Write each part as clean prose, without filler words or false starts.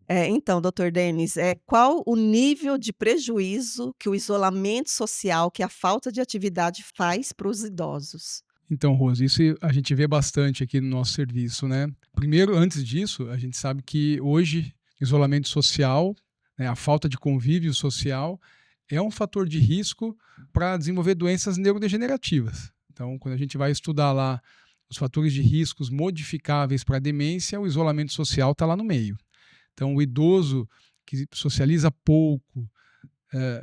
Então, doutor Denis, qual o nível de prejuízo que o isolamento social, que a falta de atividade faz para os idosos? Então, Rose, isso a gente vê bastante aqui no nosso serviço, né? Primeiro, antes disso, a gente sabe que hoje isolamento social, né, a falta de convívio social, é um fator de risco para desenvolver doenças neurodegenerativas. Então, quando a gente vai estudar lá os fatores de riscos modificáveis para a demência, o isolamento social está lá no meio. Então, o idoso que socializa pouco,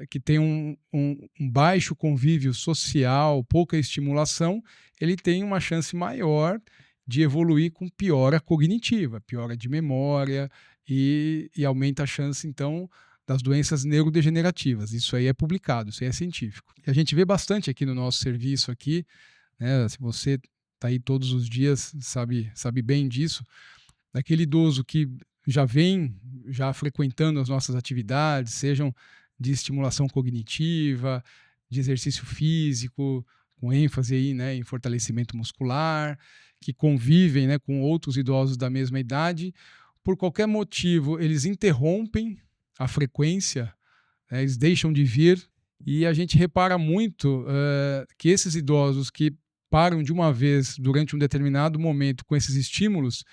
que tem um baixo convívio social, pouca estimulação, ele tem uma chance maior de evoluir com piora cognitiva, piora de memória e aumenta a chance, então, das doenças neurodegenerativas. Isso aí é publicado, isso aí é científico. E a gente vê bastante aqui no nosso serviço aqui, né, se você está aí todos os dias, sabe bem disso, daquele idoso que já frequentando as nossas atividades, sejam de estimulação cognitiva, de exercício físico, com ênfase aí, né, em fortalecimento muscular, que convivem, né, com outros idosos da mesma idade. Por qualquer motivo, eles interrompem a frequência, né, eles deixam de vir, e a gente repara muito que esses idosos que param de uma vez durante um determinado momento com esses estímulos,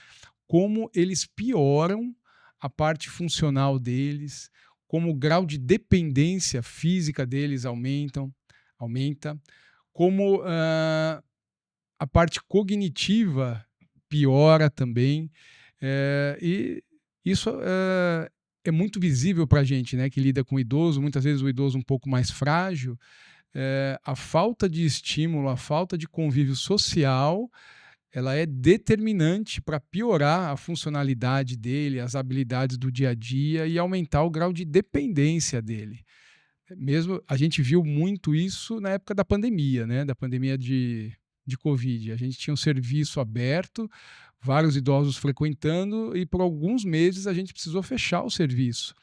como eles pioram a parte funcional deles, como o grau de dependência física deles aumenta, como a parte cognitiva piora também. E isso é muito visível para a gente, né, que lida com o idoso, muitas vezes o idoso um pouco mais frágil, a falta de estímulo, a falta de convívio social, ela é determinante para piorar a funcionalidade dele, as habilidades do dia a dia e aumentar o grau de dependência dele. Mesmo a gente viu muito isso na época da pandemia, né? Da pandemia de Covid. A gente tinha um serviço aberto, vários idosos frequentando, e por alguns meses a gente precisou fechar o serviço.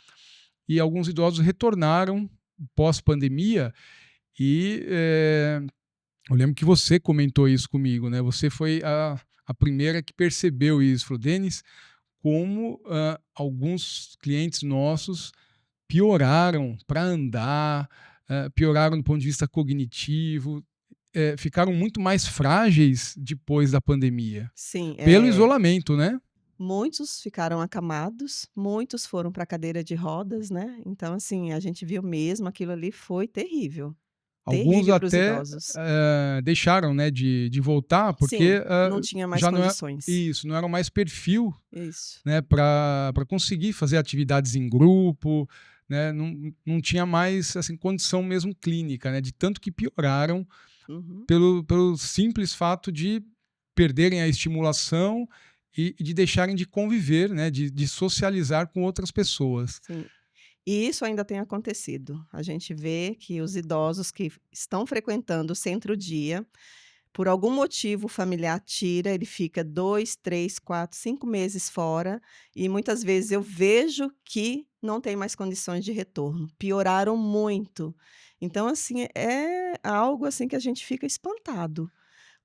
E alguns idosos retornaram pós-pandemia e eu lembro que você comentou isso comigo, né? Você foi a primeira que percebeu isso. Falou, Denis, como alguns clientes nossos pioraram para andar, pioraram do ponto de vista cognitivo, ficaram muito mais frágeis depois da pandemia, Sim, pelo isolamento, né? muitos ficaram acamados, muitos foram para cadeira de rodas, né, então, assim, a gente viu mesmo, aquilo ali foi terrível, Alguns terrível para os até idosos. deixaram, né, de voltar, Sim, porque não tinha mais já não é condições. isso, não era mais perfil, Isso. né, para conseguir fazer atividades em grupo, né, não tinha mais assim, condição mesmo clínica, né, de tanto que pioraram Uhum. pelo simples fato de perderem a estimulação e de deixarem de conviver, né, de socializar com outras pessoas. Sim. E isso ainda tem acontecido. A gente vê que os idosos que estão frequentando o centro-dia, por algum motivo o familiar tira, ele fica 2, 3, 4, 5 meses fora, e muitas vezes eu vejo que não tem mais condições de retorno, pioraram muito. Então, assim, é algo, assim, que a gente fica espantado.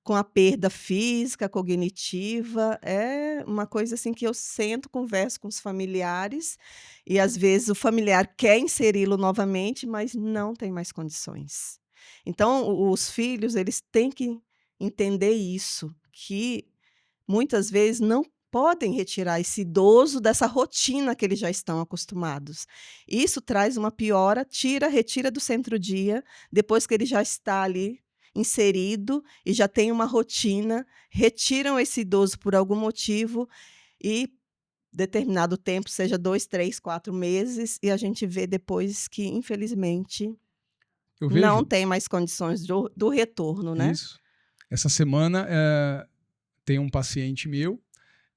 Com a perda física, cognitiva, é uma coisa, assim, que eu sento, converso com os familiares e, às vezes, o familiar quer inseri-lo novamente, mas não tem mais condições. Então, o os filhos, eles têm que entender isso, que muitas vezes não podem retirar esse idoso dessa rotina que eles já estão acostumados. Isso traz uma piora, retira do centro-dia, depois que ele já está ali inserido e já tem uma rotina, retiram esse idoso por algum motivo e determinado tempo, seja 2, 3, 4 meses, e a gente vê depois que, infelizmente, Eu não vejo tem mais condições do retorno, né. isso. Essa semana tem um paciente meu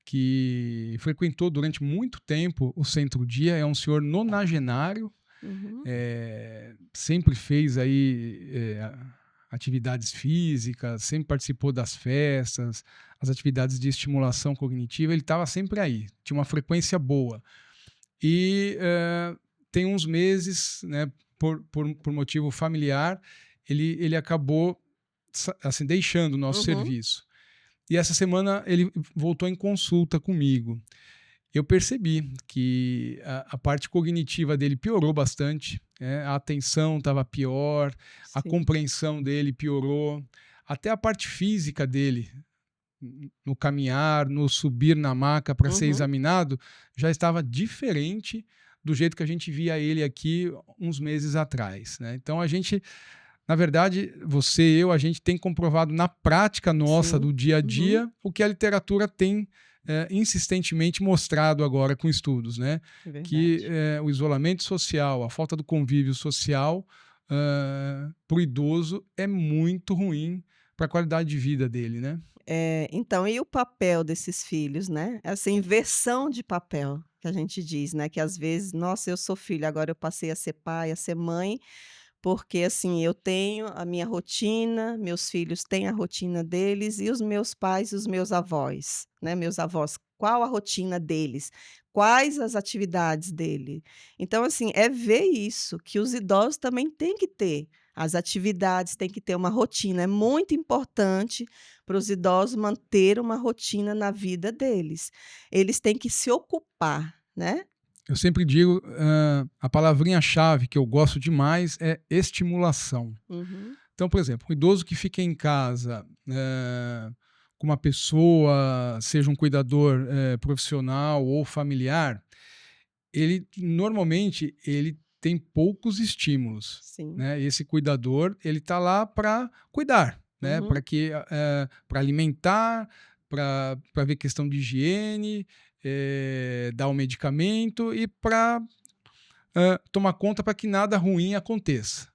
que frequentou durante muito tempo o centro-dia, é um senhor nonagenário, Uhum, sempre fez aí atividades físicas, sempre participou das festas, as atividades de estimulação cognitiva, ele estava sempre aí, tinha uma frequência boa. E tem uns meses, né, por motivo familiar, ele acabou assim, deixando o nosso uhum. serviço. E essa semana ele voltou em consulta comigo. eu percebi que a parte cognitiva dele piorou bastante, né? A atenção estava pior, a Sim. compreensão dele piorou, até a parte física dele, no caminhar, no subir na maca para ser Uhum. examinado, já estava diferente do jeito que a gente via ele aqui uns meses atrás, né? Então a gente, na verdade, você e eu, a gente tem comprovado na prática nossa Sim. do dia a Uhum. dia o que a literatura tem insistentemente mostrado agora com estudos, né? É Que verdade. o isolamento social, a falta do convívio social para o idoso é muito ruim para a qualidade de vida dele, né? Então, e o papel desses filhos, né? Essa inversão de papel que a gente diz, né, que às vezes: "Nossa, eu sou filho, agora eu passei a ser pai, a ser mãe", porque, assim, eu tenho a minha rotina, meus filhos têm a rotina deles e os meus pais e os meus avós, né, meus avós, qual a rotina deles? Quais as atividades dele? Então, assim, é ver isso, que os idosos também têm que ter as atividades, têm que ter uma rotina. É muito importante para os idosos manter uma rotina na vida deles. Eles têm que se ocupar, né. Eu sempre digo, a palavrinha-chave que eu gosto demais é estimulação. Uhum, Então, por exemplo, um idoso que fica em casa com uma pessoa, seja um cuidador profissional ou familiar, ele normalmente ele tem poucos estímulos, sim. né? Esse cuidador ele está lá para cuidar, né? Uhum, Para alimentar, para ver questão de higiene, dar o medicamento e para tomar conta para que nada ruim aconteça.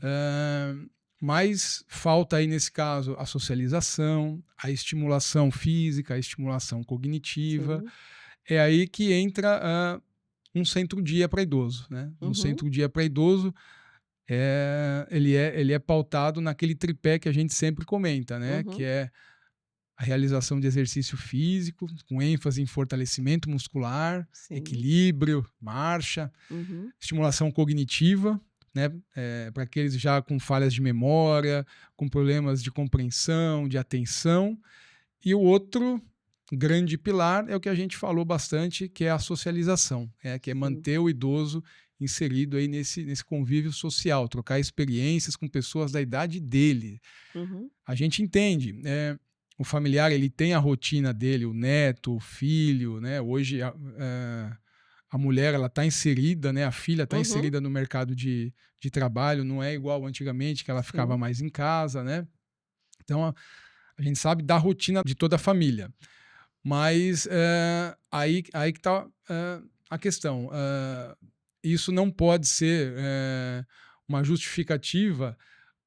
Hã, mas falta aí, nesse caso, a socialização, a estimulação física, a estimulação cognitiva. sim. É aí que entra um centro-dia para idoso, né. No Uhum, centro-dia para idoso, ele é pautado naquele tripé que a gente sempre comenta, né, que uhum, é a realização de exercício físico, com ênfase em fortalecimento muscular, sim. equilíbrio, marcha, Uhum, estimulação cognitiva, né, para aqueles já com falhas de memória, com problemas de compreensão, de atenção. E o outro grande pilar é o que a gente falou bastante, que é a socialização, que é sim. manter o idoso inserido aí nesse convívio social, trocar experiências com pessoas da idade dele. Uhum, A gente entende, o familiar ele tem a rotina dele, o neto, o filho, né? Hoje a mulher ela está inserida, né? A filha está uhum, inserida no mercado de trabalho, não é igual antigamente que ela ficava sim. mais em casa, né? Então a gente sabe da rotina de toda a família, mas aí que está a questão. Isso não pode ser uma justificativa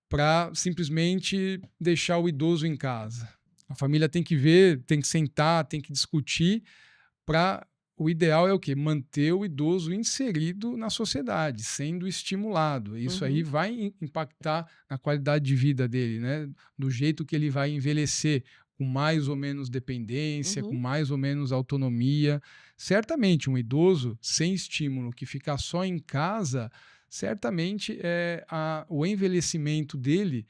para simplesmente deixar o idoso em casa. A família tem que ver, tem que sentar, tem que discutir para o ideal é o quê? Manter o idoso inserido na sociedade, sendo estimulado. Isso aí Uhum, vai impactar na qualidade de vida dele, né? Do jeito que ele vai envelhecer, com mais ou menos dependência, com uhum, mais ou menos autonomia. Certamente, um idoso sem estímulo que ficar só em casa, certamente o envelhecimento dele,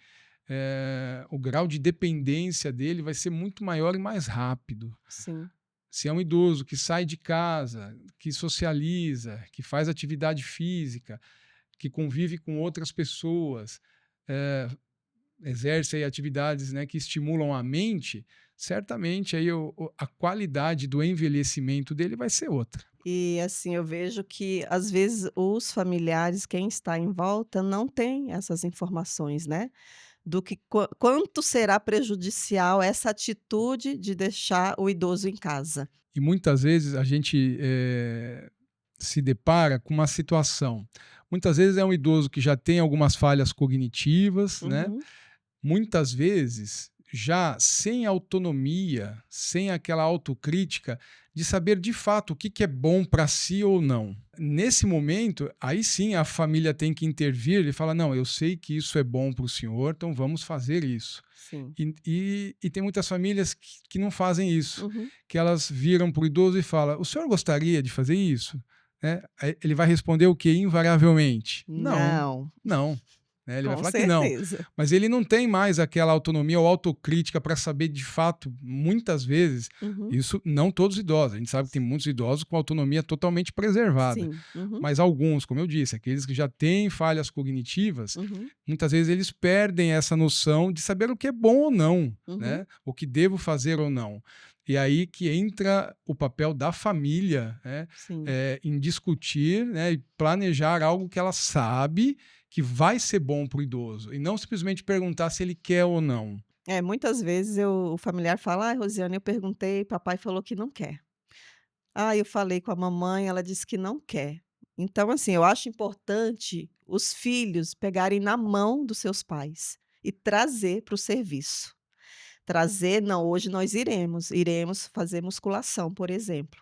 o grau de dependência dele vai ser muito maior e mais rápido. sim. Se é um idoso que sai de casa, que socializa, que faz atividade física, que convive com outras pessoas, eh, exerce aí atividades, né, que estimulam a mente, certamente aí a qualidade do envelhecimento dele vai ser outra. E, assim, eu vejo que, às vezes, os familiares, quem está em volta, não tem essas informações, né, do que quanto será prejudicial essa atitude de deixar o idoso em casa. E muitas vezes a gente se depara com uma situação. Muitas vezes é um idoso que já tem algumas falhas cognitivas, né? Uhum, Muitas vezes já sem autonomia, sem aquela autocrítica de saber de fato o que que é bom para si ou não. Nesse momento, aí sim a família tem que intervir e falar: não, eu sei que isso é bom para o senhor, então vamos fazer isso. sim. E tem muitas famílias que não fazem isso, Uhum. que elas viram para o idoso e falam: o senhor gostaria de fazer isso? Aí ele vai responder o que invariavelmente? Não, Não. não. né? Ele vai Com falar que não. certeza. Mas ele não tem mais aquela autonomia ou autocrítica para saber de fato, muitas vezes, Uhum. isso não todos os idosos. A gente sabe que tem muitos idosos com autonomia totalmente preservada. Sim. Uhum. Mas alguns, como eu disse, aqueles que já têm falhas cognitivas, Uhum. muitas vezes eles perdem essa noção de saber o que é bom ou não, Uhum. né? O que devo fazer ou não. E aí que entra o papel da família, né? Sim. Em discutir, né? E planejar algo que ela sabe que vai ser bom para o idoso. E não simplesmente perguntar se ele quer ou não. Muitas vezes o familiar fala: "Ai, Rosiane, eu perguntei, papai falou que não quer. Ah, eu falei com a mamãe, ela disse que não quer". Então, assim, eu acho importante os filhos pegarem na mão dos seus pais e trazer para o serviço. Trazer: "Não, hoje nós iremos fazer musculação", por exemplo.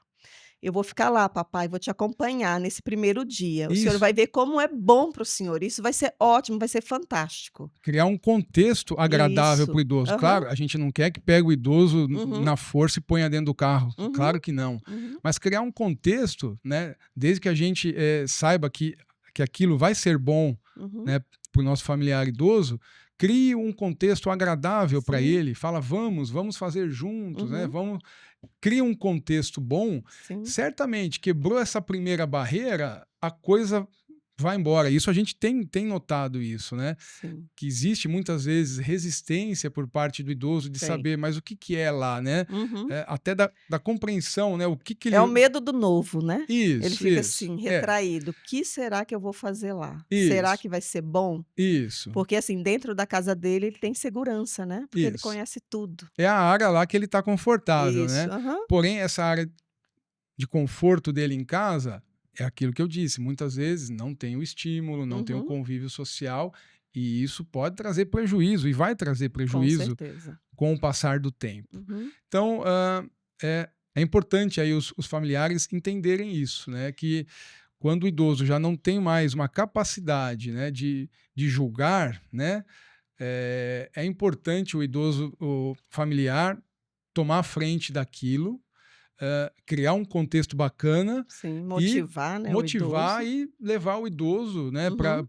"Eu vou ficar lá, papai, vou te acompanhar nesse primeiro dia. O senhor Isso. vai ver como é bom para o senhor. Isso vai ser ótimo, vai ser fantástico". Criar um contexto agradável para Isso. o idoso. Aham. Claro, a gente não quer que pegue o idoso Uhum. na força e ponha dentro do carro. Uhum. Claro que não. Uhum. Mas criar um contexto, né, desde que a gente saiba que aquilo vai ser bom, Uhum. né, para o nosso familiar idoso, crie um contexto agradável para Sim. ele. Fala, vamos fazer juntos, né? Uhum. Vamos, cria um contexto bom. Sim. Certamente, quebrou essa primeira barreira, a coisa vai embora. Isso a gente tem notado isso, né? Sim. Que existe muitas vezes resistência por parte do idoso de Tem. saber, mas o que que é lá, né? Uhum. Até da compreensão, né? O que que É o ele... medo do novo, né. Ele Isso, fica isso. assim, retraído: "O que será que eu vou fazer lá? Será Isso, que vai ser bom?". isso, Porque, assim, dentro da casa dele, ele tem segurança, né, porque ele isso. conhece tudo. É a área lá que ele está confortável, Isso. né? Aham. Porém, essa área de conforto dele em casa é aquilo que eu disse, muitas vezes não tem o estímulo, não tem o Uhum. convívio social, e isso pode trazer prejuízo, e vai trazer Com prejuízo certeza. com o passar do tempo. Uhum. Então, é importante aí os familiares entenderem isso, né? Que quando o idoso já não tem mais uma capacidade, né, de julgar, né, é importante o idoso, o familiar, tomar a frente daquilo, criar um contexto bacana Sim, e motivar, né, o motivar idoso. e levar o idoso, né, Uhum.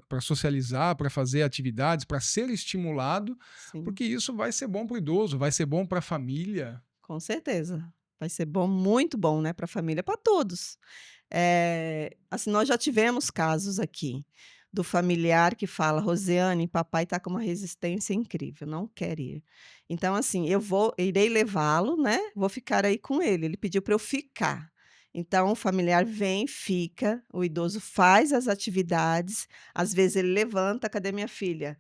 para socializar, para fazer atividades, para ser estimulado, Sim, porque isso vai ser bom para o idoso, vai ser bom para a família. com certeza. Vai ser bom, muito bom, né, para a família, para todos. Assim, nós já tivemos casos aqui, do familiar que fala: "Rosiane, papai está com uma resistência incrível, não quer ir". Então, assim, irei levá-lo, né, vou ficar aí com ele pediu para eu ficar. Então o familiar vem, fica, o idoso faz as atividades, às vezes ele levanta: "Cadê minha filha?".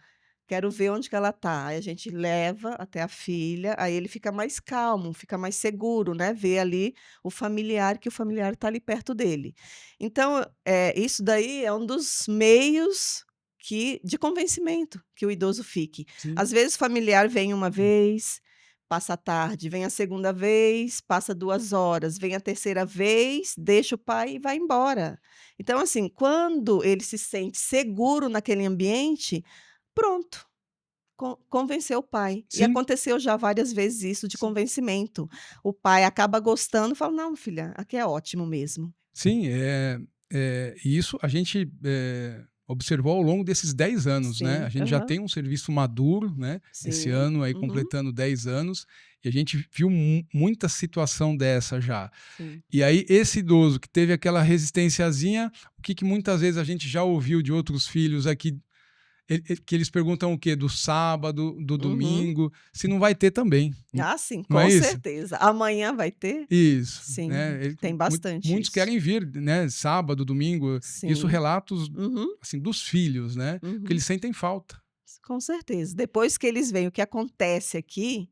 "Quero ver onde que ela tá". Aí a gente leva até a filha, aí ele fica mais calmo, fica mais seguro, né, vê ali o familiar, que o familiar está ali perto dele. Então, isso daí é um dos meios de convencimento que o idoso fique. Sim, Às vezes o familiar vem uma vez, passa a tarde, vem a segunda vez, passa 2 horas, vem a terceira vez, deixa o pai e vai embora. Então, assim, quando ele se sente seguro naquele ambiente, pronto, convenceu o pai. E sim, aconteceu já várias vezes isso de sim. convencimento. O pai acaba gostando e fala: "Não, filha, aqui é ótimo mesmo". Sim, e isso a gente observou ao longo desses 10 anos, né? A Sim, gente já aham. tem um serviço maduro, né? Esse Sim, ano aí uhum, completando 10 anos, e a gente viu muita situação dessa já. sim. E aí, esse idoso que teve aquela resistênciazinha, o que muitas vezes a gente já ouviu de outros filhos aqui, que eles perguntam o quê? Do sábado, do Uhum. domingo, se não vai ter também. Ah, sim, Não é com isso? certeza. Amanhã vai ter? Isso, Sim, né, tem bastante muitos isso. querem vir, né, sábado, domingo, isso Sim. relatos, Uhum, assim, dos filhos, né, porque uhum. eles sentem falta. Com certeza. Depois que eles veem o que acontece aqui,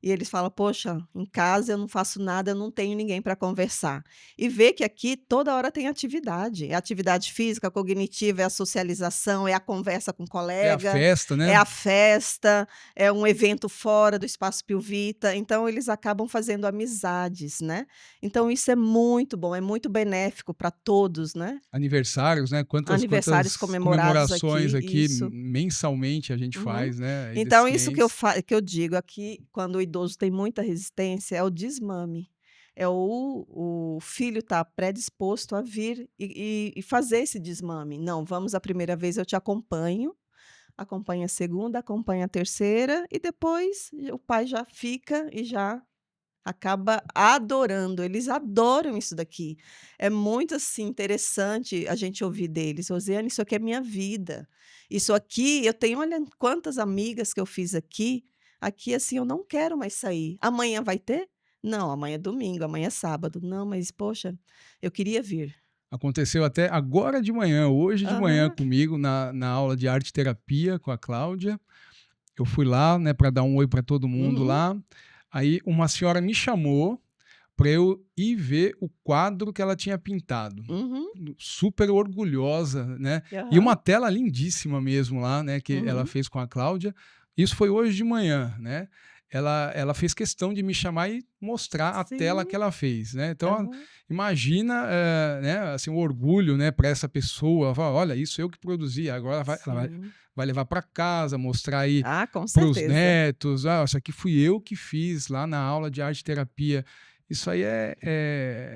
e eles falam: "Poxa, em casa eu não faço nada, eu não tenho ninguém para conversar". E vê que aqui toda hora tem atividade. É atividade física, cognitiva, é a socialização, é a conversa com o É a colega, festa, é né, a festa, é um evento fora do espaço Piu-Vita, então eles acabam fazendo amizades, né. Então isso é muito bom, é muito benéfico para todos, né. aniversários, né, Aniversários quantas comemorados comemorações aqui, aqui isso. mensalmente a gente Uhum. faz, né, aí desses Então isso clientes. que eu digo aqui, quando o idoso tem muita resistência, é o desmame. É o filho estar predisposto a vir e fazer esse desmame. "Não, vamos a primeira vez, eu te acompanho", acompanha a segunda, acompanha a terceira e depois o pai já fica e já acaba adorando, eles adoram isso daqui. É muito, assim, interessante a gente ouvir deles: "Rosiane, isso aqui é minha vida. Isso aqui eu tenho olha quantas amigas que eu fiz aqui, assim, eu não quero mais sair. Amanhã vai ter? Não, amanhã é domingo, amanhã é sábado. Não, mas poxa, eu queria vir". Aconteceu até agora de manhã, hoje de manhã Aham. comigo na aula de arte terapia com a Cláudia. Eu fui lá, né, para dar um oi para todo mundo Uhum, lá. Aí uma senhora me chamou para eu ir ver o quadro que ela tinha pintado. uhum, Super orgulhosa, né? E uma aham, tela lindíssima mesmo lá, né, que ela uhum. fez com a Cláudia. Isso foi hoje de manhã, né? Ela fez questão de me chamar e mostrar a tela que Sim, ela fez, né? Então, aham, imagina, né, assim, o orgulho, né, para essa pessoa. Ela fala, olha, isso eu que produzi. Agora sim. vai levar para casa, mostrar aí Ah, com para os certeza. netos. Ah, isso aqui fui eu que fiz lá na aula de arte terapia. Isso aí É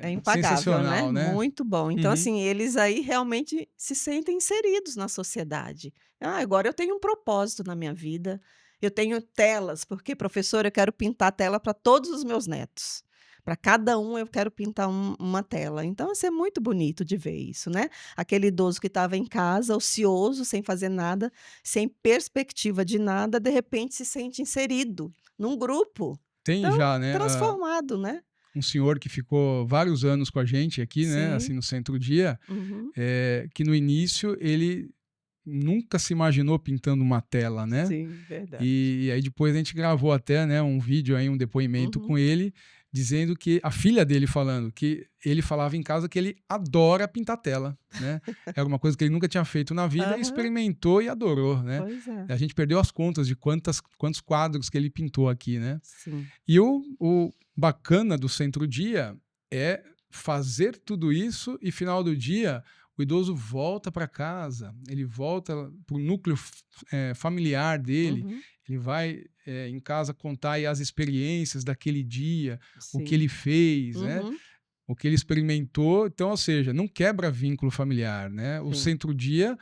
é impagável, né, sensacional, né? muito bom. Então, Uhum. assim, eles aí realmente se sentem inseridos na sociedade. "Ah, agora eu tenho um propósito na minha vida, eu tenho telas, porque professora eu quero pintar tela para todos os meus netos. Para cada um eu quero pintar uma tela". Então, assim, é muito bonito de ver isso, né. Aquele idoso que estava em casa, ocioso, sem fazer nada, sem perspectiva de nada, de repente se sente inserido num grupo. Tem Então, já, né, transformado, né. um senhor que ficou vários anos com a gente aqui, né, assim, Sim. no Centro-Dia, Uhum. que no início ele nunca se imaginou pintando uma tela, né. Sim, verdade. E aí depois a gente gravou até, né, um vídeo aí, um depoimento Uhum. com ele, dizendo que a filha dele falando que ele falava em casa que ele adora pintar tela, né. Era uma coisa que ele nunca tinha feito na vida, Aham. experimentou e adorou, né. Pois é. A gente perdeu as contas de quantos quadros que ele pintou aqui, né. Sim. E o bacana do centro-dia é fazer tudo isso e final do dia o idoso volta para casa, ele volta para o núcleo familiar dele, Uhum. ele vai em casa contar aí as experiências daquele dia, o que Sim. ele fez, né? Uhum. O que ele experimentou, então, ou seja, não quebra vínculo familiar, né? O Sim. centro-dia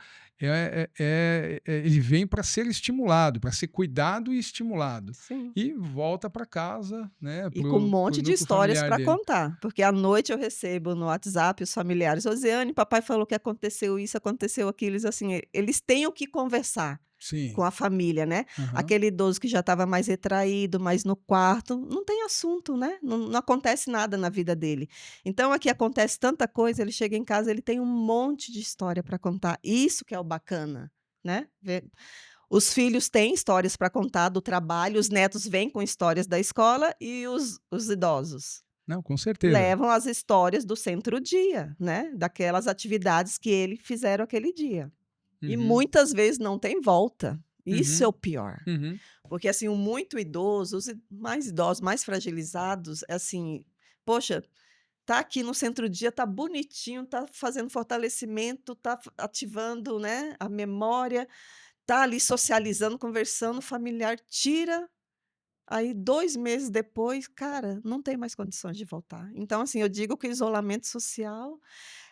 ele vem para ser estimulado, para ser cuidado e estimulado. Sim. E volta para casa, né? E com um Pro monte de núcleo histórias familiar para dele. contar, porque à noite eu recebo no WhatsApp os familiares: "Rosiane, papai falou que aconteceu isso, aconteceu aquilo", eles assim, eles têm o que conversar com Sim. a família, né. Aham. Aquele idoso que já estava mais retraído, mais no quarto, não tem assunto, né, não acontece nada na vida dele. Então aqui acontece tanta coisa, ele chega em casa, ele tem um monte de história para contar, isso que é o bacana, né, ver os filhos têm histórias para contar do trabalho, os netos vêm com histórias da escola e os idosos Não, com certeza. levam as histórias do centro-dia, né, daquelas atividades que ele fizeram aquele dia. E Uhum. muitas vezes não tem volta, isso é o Uhum. pior. Uhum. Porque, assim, o muito idoso, os mais idosos, mais fragilizados, é assim, poxa, tá aqui no centro-dia, tá bonitinho, tá fazendo fortalecimento, tá ativando, né, a memória, tá ali socializando, conversando, familiar, tira, aí 2 meses depois, cara, não tem mais condições de voltar. Então, assim, eu digo que o isolamento social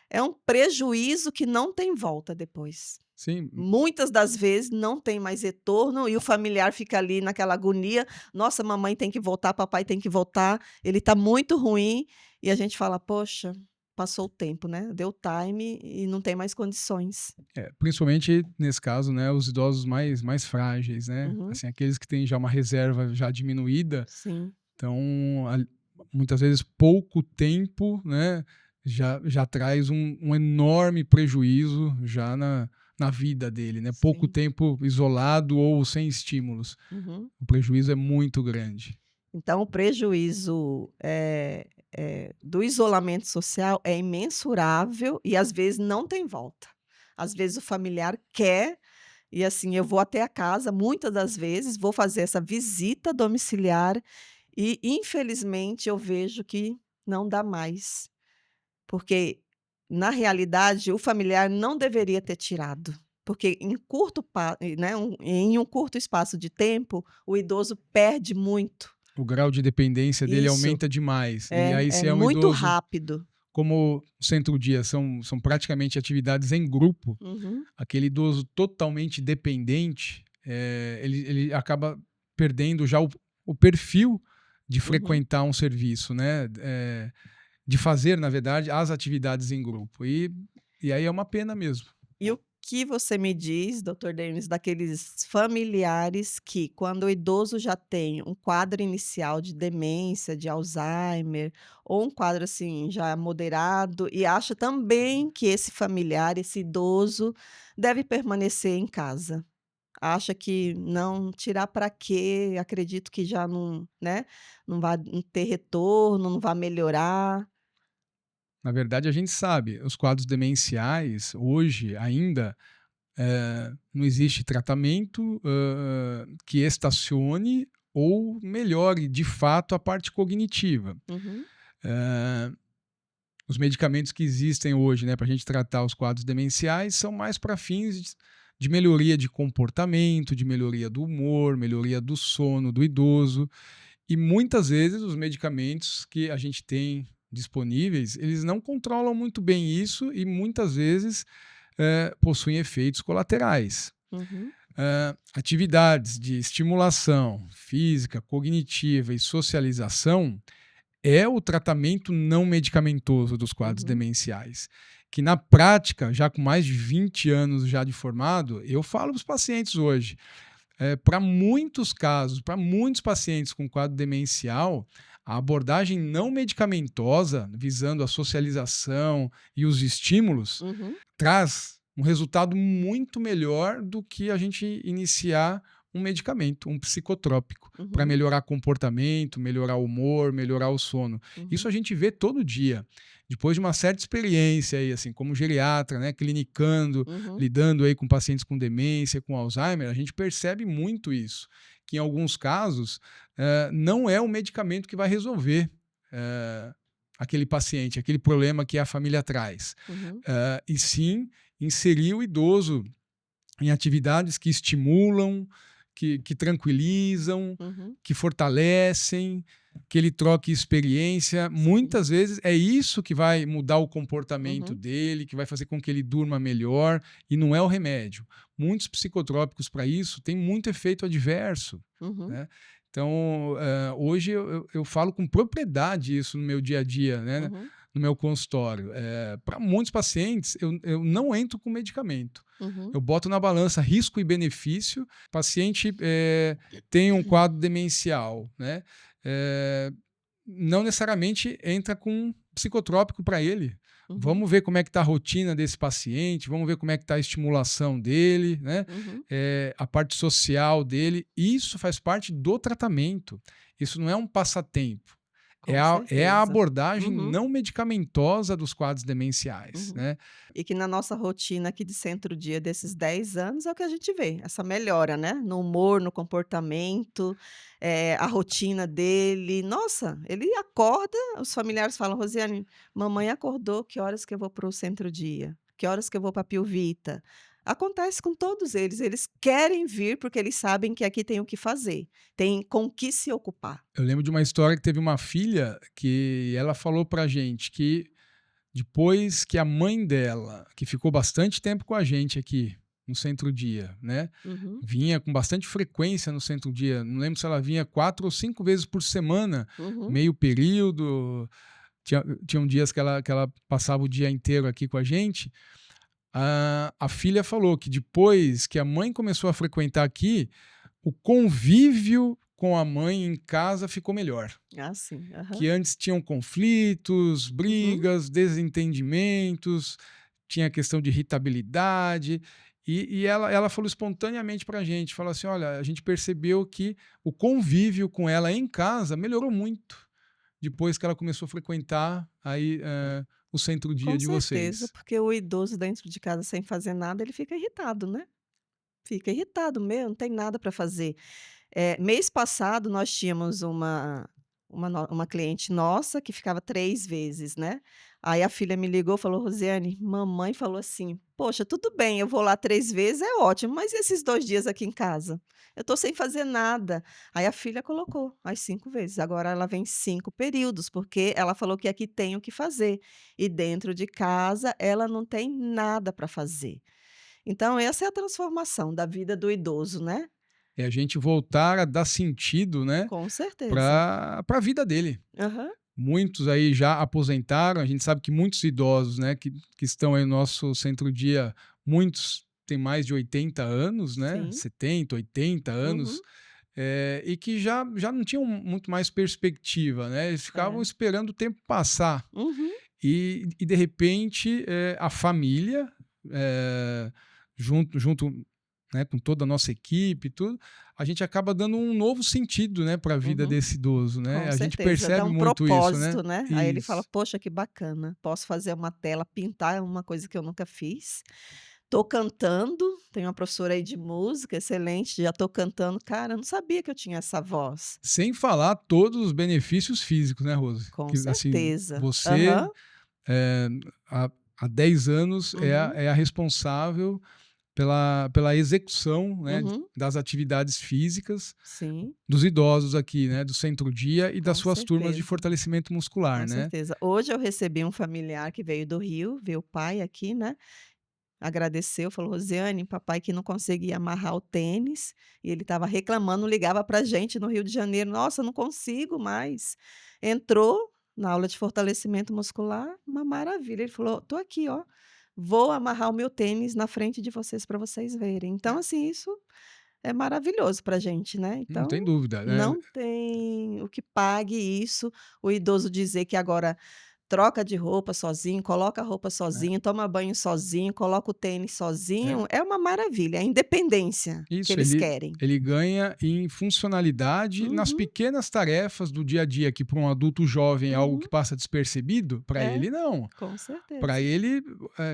é um prejuízo que não tem volta depois. Sim. Muitas das vezes não tem mais retorno e o familiar fica ali naquela agonia: "Nossa, mamãe tem que voltar, papai tem que voltar, ele está muito ruim", e a gente fala: "Poxa, passou o tempo, né, deu time e não tem mais condições". Principalmente nesse caso, né, os idosos mais frágeis, né? Uhum, Assim, aqueles que têm já uma reserva já diminuída. sim, Então, muitas vezes pouco tempo, né, já traz um enorme prejuízo já na vida dele, né? Pouco sim. tempo isolado ou sem estímulos. Uhum. O prejuízo é muito grande. Então o prejuízo, do isolamento social é imensurável e às vezes não tem volta. Às vezes o familiar quer e, assim, eu vou até a casa, muitas das vezes, vou fazer essa visita domiciliar e, infelizmente, eu vejo que não dá mais, porque, na realidade, o familiar não deveria ter tirado, porque em curto pa né, em um curto espaço de tempo, o idoso perde muito. O grau de dependência dele Isso, aumenta demais. E aí, é se é um muito idoso rápido. como o centro-dia são praticamente atividades em grupo, Uhum, aquele idoso totalmente dependente, ele acaba perdendo já o perfil de uhum. frequentar um serviço, né? De fazer, na verdade, as atividades em grupo. E aí é uma pena mesmo. E o que você me diz, doutor Denis, daqueles familiares que, quando o idoso já tem um quadro inicial de demência, de Alzheimer, ou um quadro assim já moderado, e acha também que esse familiar, esse idoso, deve permanecer em casa? Acha que não, tirar para quê? Acredito que já não, né, não vai ter retorno, não vai melhorar. Na verdade, a gente sabe, os quadros demenciais, hoje ainda, não existe tratamento que estacione ou melhore de fato a parte cognitiva. Uhum, Eh, os medicamentos que existem hoje, né, para a gente tratar os quadros demenciais são mais para fins de melhoria de comportamento, de melhoria do humor, melhoria do sono do idoso. E muitas vezes os medicamentos que a gente tem disponíveis, eles não controlam muito bem isso e muitas vezes possuem efeitos colaterais. uhum, Atividades de estimulação física, cognitiva e socialização é o tratamento não medicamentoso dos quadros uhum, demenciais. Que na prática, já com mais de 20 anos já de formado, eu falo para os pacientes hoje, para muitos casos, para muitos pacientes com quadro demencial, a abordagem não medicamentosa, visando a socialização e os estímulos, uhum, traz um resultado muito melhor do que a gente iniciar um medicamento, um psicotrópico, para uhum, melhorar comportamento, melhorar o humor, melhorar o sono. Isso uhum, a gente vê todo dia. Depois de uma certa experiência aí, assim, como geriatra, né, clinicando, uhum. lidando aí com pacientes com demência, com Alzheimer, a gente percebe muito isso, que em alguns casos não é o medicamento que vai resolver aquele paciente, aquele problema que a família traz, Uhum, e sim inserir o idoso em atividades que estimulam, que tranquilizam, uhum, que fortalecem, que ele troque experiência. sim, Muitas vezes é isso que vai mudar o comportamento uhum, dele, que vai fazer com que ele durma melhor, e não é o remédio. Muitos psicotrópicos para isso têm muito efeito adverso, uhum, né? Então, hoje eu falo com propriedade isso no meu dia a dia, né? uhum, No meu consultório. Para muitos pacientes, eu não entro com medicamento. uhum, Eu boto na balança risco e benefício. O paciente tem um quadro demencial, né? Eh, não necessariamente entra com um psicotrópico para ele. uhum, Vamos ver como é que está a rotina desse paciente, vamos ver como é que está a estimulação dele, né? uhum. A parte social dele. Isso faz parte do tratamento. Isso não é um passatempo. É Com a certeza. abordagem Uhum, não medicamentosa dos quadros demenciais, uhum. né? E que na nossa rotina aqui de centro-dia desses 10 anos é o que a gente vê, essa melhora, né, no humor, no comportamento, a rotina dele. Nossa, ele acorda, os familiares falam: "Rosiane, mamãe acordou, que horas que eu vou para o centro-dia? Que horas que eu vou para a Piovita?". Acontece com todos eles querem vir porque eles sabem que aqui tem o que fazer, tem com o que se ocupar. Eu lembro de uma história que teve uma filha que ela falou pra gente que depois que a mãe dela, que ficou bastante tempo com a gente aqui no centro-dia, né, Uhum, vinha com bastante frequência no centro-dia, não lembro se ela vinha 4 ou 5 vezes por semana, uhum, meio período, tinham dias que ela passava o dia inteiro aqui com a gente. A filha falou que depois que a mãe começou a frequentar aqui, o convívio com a mãe em casa ficou melhor. ah, sim, aham. Que antes tinham conflitos, Uhum, brigas, desentendimentos, tinha a questão de irritabilidade, e ela falou espontaneamente para a gente, falou assim: olha, a gente percebeu que o convívio com ela em casa melhorou muito depois que ela começou a frequentar aí o centro-dia com de certeza, vocês. porque o idoso dentro de casa sem fazer nada, ele fica irritado, né. Fica irritado: "Meu, não tem nada para fazer". Mês passado nós tínhamos uma cliente nossa que ficava 3 vezes, né. Aí a filha me ligou, falou: "Rosiane, mamãe falou assim: 'Poxa, tudo bem, eu vou lá 3 vezes, é ótimo, mas e esses 2 dias aqui em casa? Eu tô sem fazer nada'". Aí a filha colocou as 5 vezes, agora ela vem 5 períodos, porque ela falou que aqui tem o que fazer, e dentro de casa ela não tem nada para fazer. Então essa é a transformação da vida do idoso, né. É a gente voltar a dar sentido, né, Com certeza. para a vida dele. Aham. Muitos aí já aposentaram, a gente sabe que muitos idosos, né, que estão aí no nosso centro-dia, muitos têm mais de 80 anos, né, Sim. 70, 80 Uhum. anos, e que já não tinham muito mais perspectiva, né, eles ficavam É. esperando o tempo passar. Uhum. E de repente, a família, eh, junto, né, com toda a nossa equipe e tudo, a gente acaba dando um novo sentido, né, para a vida Uhum. desse idoso, né. Com A gente certeza, dá percebe um muito isso, né. propósito, né. Aí ele fala: Isso. "Poxa, que bacana, posso fazer uma tela, pintar é uma coisa que eu nunca fiz. Tô cantando, tem uma professora aí de música excelente, já tô cantando. Cara, eu não sabia que eu tinha essa voz". Sem falar todos os benefícios físicos, né, Rose, Com que assim, certeza. você, Aham. eh, há 10 anos Uhum. é a responsável pela execução, né, Uhum. das atividades físicas Sim, dos idosos aqui, né, do centro-dia e das com suas turmas de certeza. fortalecimento muscular, Com né. certeza. Hoje eu recebi um familiar que veio do Rio, ver o pai aqui, né, agradeceu, falou: "Rosiane, papai que não conseguia amarrar o tênis, e ele estava reclamando, ligava pra gente no Rio de Janeiro: 'Nossa, não consigo mais'". Entrou na aula de fortalecimento muscular, uma maravilha, ele falou: "Tô aqui, ó, vou amarrar o meu tênis na frente de vocês para vocês verem". Então, assim, isso é maravilhoso pra gente, né, Não então tem dúvida, né. não tem o que pague isso, o idoso dizer que agora troca de roupa sozinho, coloca a roupa É, sozinho, toma banho sozinho, coloca o tênis é sozinho, é uma maravilha, é a independência que isso, eles ele querem. ele ganha em funcionalidade nas Uhum, pequenas tarefas do dia a dia, que para um adulto jovem é algo que uhum. passa despercebido, para É, ele não. com Para certeza. ele,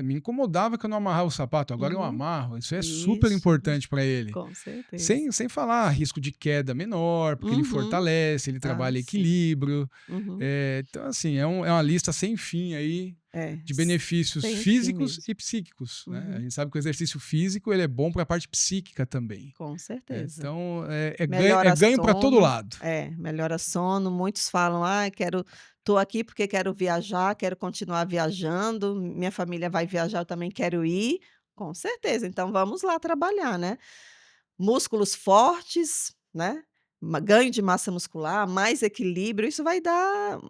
me incomodava que eu não amarrava o sapato, agora eu Uhum. amarro, isso é super Isso, importante para ele. com certeza. Sem falar risco de queda menor, porque ele Uhum. fortalece, ele Ah, trabalha sim. equilíbrio. Uhum. Então, assim, é uma lista sem fim aí É, de benefícios sem fim físicos mesmo. e psíquicos, né. A Uhum. gente sabe que o exercício físico ele é bom para a parte psíquica também, Com né. certeza. Então, é Melhora ganho para todo sono, lado. melhora sono. Muitos falam: "Ai, quero tô aqui porque quero viajar, quero continuar viajando, minha família vai viajar, eu também quero ir". Com certeza, então vamos lá trabalhar, né. Músculos fortes, né, ganho de massa muscular, mais equilíbrio, isso vai dar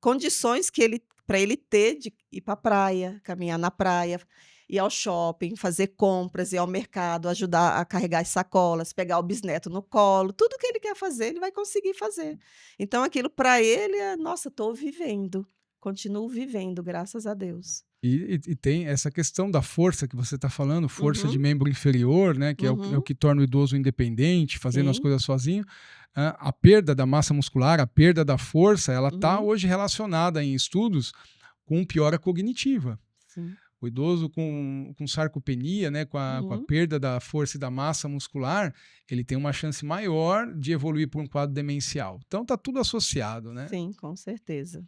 condições que ele para ele ter de ir para a praia, caminhar na praia, ir ao shopping, fazer compras, ir ao mercado, ajudar a carregar as sacolas, pegar o bisneto no colo, tudo que ele quer fazer, ele vai conseguir fazer. Então aquilo para ele é: "Nossa, estou vivendo, continuo vivendo, graças a Deus". E tem essa questão da força que você está falando, força de Uhum, membro inferior, né, que é o uhum, que torna o idoso independente, fazendo as sim, coisas sozinho. A perda da massa muscular, a perda da força, ela está uhum, hoje relacionada em estudos com piora cognitiva. sim, O idoso com sarcopenia, né, com a uhum, perda da força e da massa muscular, ele tem uma chance maior de evoluir para um quadro demencial. Então está tudo associado, né? sim, com certeza.